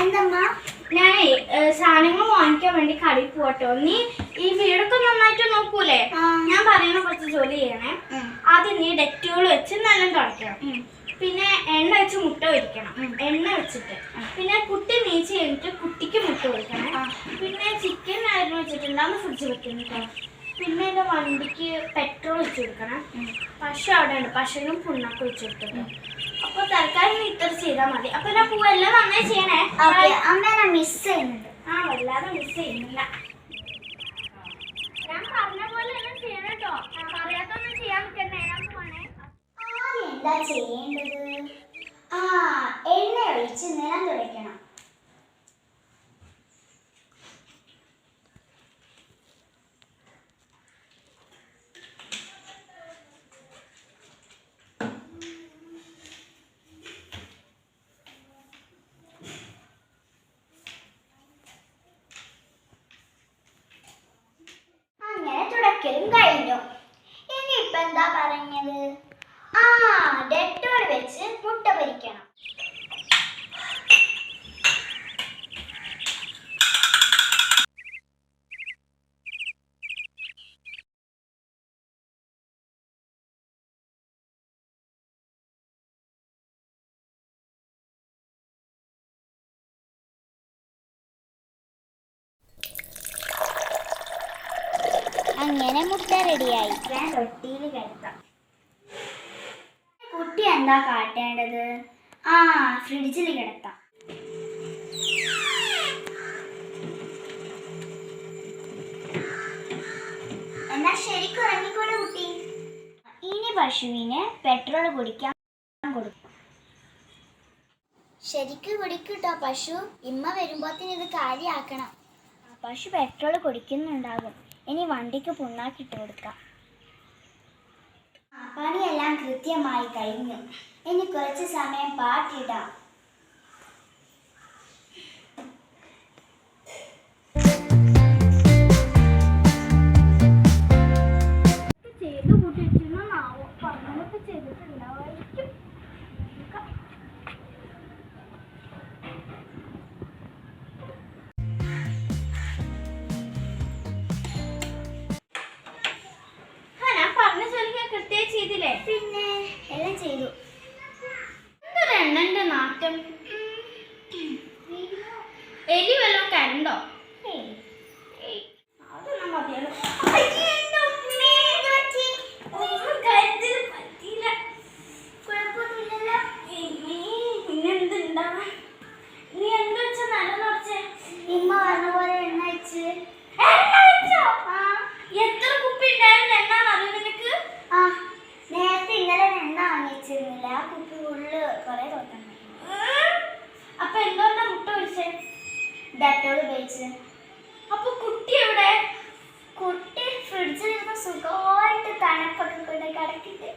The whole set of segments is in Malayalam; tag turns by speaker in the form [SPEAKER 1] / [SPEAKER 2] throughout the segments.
[SPEAKER 1] എന്തമ്മാ? ഞാനേ സാധനങ്ങൾ വാങ്ങിക്കാൻ വേണ്ടി കടയിൽ പോട്ടോ. നീ ഈ വീടൊക്കെ നന്നായിട്ട് നോക്കൂലേ? ഞാൻ പറയുന്ന കുറച്ച് ജോലി ചെയ്യണേ. ആദ്യം നീ ഡെറ്റോൾ വെച്ച് നല്ല തുടയ്ക്കണം. പിന്നെ എണ്ണ വെച്ച് മുട്ട പൊരിക്കണം. എണ്ണ വെച്ചിട്ട് പിന്നെ കുട്ടി നീച്ച് കഴിഞ്ഞിട്ട് കുട്ടിക്ക് മുട്ട പൊരിക്കണം. പിന്നെ ചിക്കൻ ആയിരുന്നു വെച്ചിട്ടുണ്ടാകുന്ന ഫ്രിഡ്ജ് വെക്കണം. പിന്നെ എൻ്റെ വണ്ടിക്ക് പെട്രോൾ വെച്ച് കൊടുക്കണം. പശു അവിടെ ഉണ്ട്, പശുവിനും പുണ്ണൊക്കെ വെച്ച് കൊടുക്കണം. അപ്പൊ തൽക്കാലം ഇത്ര ചെയ്താൽ മതി. അപ്പൊ ഞാൻ പൂവെല്ലാം നന്നായി ചെയ്യണേ. അമ്മ മിസ് ചെയ്യുന്നുണ്ട്. വല്ലാതെ മിസ് ചെയ്യുന്നില്ല. ഞാൻ പറഞ്ഞ പോലെ എല്ലാം ചെയ്യണം കേട്ടോ. പറയാത്തൊന്നും ചെയ്യാൻ പറ്റണ്ടേ. ഞാൻ പോണേ. എന്താ ചെയ്യേണ്ടത്? എണ്ണ ഒഴിച്ച് നിലം തുടയ്ക്കണം. കഴിഞ്ഞു. ഇനിയിപ്പോ എന്താ പറഞ്ഞത്? ഡെറ്റോൾ വെച്ച് മുട്ട പൊരിക്കണം. അങ്ങനെ മുട്ട റെഡിയായി. ഞാൻ തൊട്ടിയിൽ കിടത്താം. കുട്ടി എന്താ കാട്ടേണ്ടത്? ഫ്രിഡ്ജിൽ കിടത്താം. എന്നാ ശരിക്കും ഇറങ്ങിക്കോളൂ കുട്ടി. ഇനി പശുവിന് പെട്രോൾ കുടിക്കാൻ കൊടുക്കും. ശരിക്കും കുടിക്കൂട്ടോ പശു. ഇമ്മ വരുമ്പോഴത്തേന് ഇത് കാര്യമാക്കണം. പശു പെട്രോൾ കുടിക്കുന്നുണ്ടാകും. ഇനി വണ്ടിക്ക് പുണ്ണാക്കിട്ട് കൊടുക്കാം. പണിയെല്ലാം കൃത്യമായി കഴിഞ്ഞു. ഇനി കുറച്ച് സമയം പാട്ടിടാം. ചെയ്തു കൂട്ടിച്ചിരുന്നാവോ? പറഞ്ഞൊക്കെ ചെയ്തിട്ടുണ്ടാവായിരിക്കും. പിന്നെ എല്ലാം ചെയ്തു. എന്തൊരു എണ്ണന്റെ നാറ്റം. എലി വല്ലതും കണ്ടോ? അതൊന്നും മതിയല്ലോ. പിന്നെന്തുണ്ടാവാ? നീ എന്താ വെച്ചാ നല്ല നോച്ചേ? ഇമ്മ പറഞ്ഞ പോലെ എണ്ണ വെച്ച്. എത്ര കുപ്പി ഉണ്ടായിരുന്നു എണ്ണ അറിയോ നിനക്ക്? നേരത്തെ ഇന്നലെ എണ്ണ വാങ്ങിച്ചിരുന്നില്ല. ആ കുപ്പി ഉള്ളു കുറെ തൊട്ടു. അപ്പൊ എന്തുകൊണ്ടാ മുട്ട പൊരിച്ചേ? ഡെറ്റോൾ ഉപയോഗിച്ച്. അപ്പൊ കുട്ടി എവിടെ? കുട്ടി ഫ്രിഡ്ജിൽ ഇരുന്ന് സുഖമായിട്ട് തണുപ്പൊക്കെ കൊണ്ട് കിടക്കിട്ട്.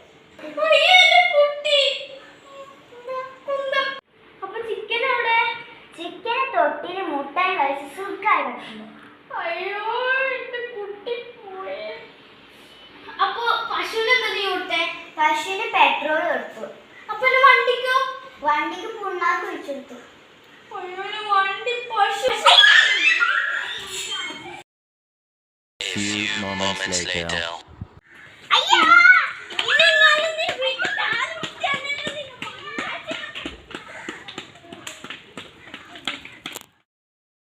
[SPEAKER 1] അപ്പൊ ചിക്കൻ എവിടെ? ചിക്കനെ തൊട്ടിയിൽ മുട്ടയും കഴിച്ച് സുഖമായി കിടക്കുന്നു. അയ്യോ എന്റെ കുട്ടി പോയേ. അപ്പൊ പശുവിന് എന്താ നീ കൊടുത്തേ? പശുവിന് പെട്രോൾ കൊടുത്തു. അപ്പൊ വണ്ടിക്കോ? വണ്ടിക്ക് പുണ്ണാക്ക് ഒഴിച്ചെടുത്തു. വണ്ടി പശു.
[SPEAKER 2] Few moments later.
[SPEAKER 1] അയ്യോ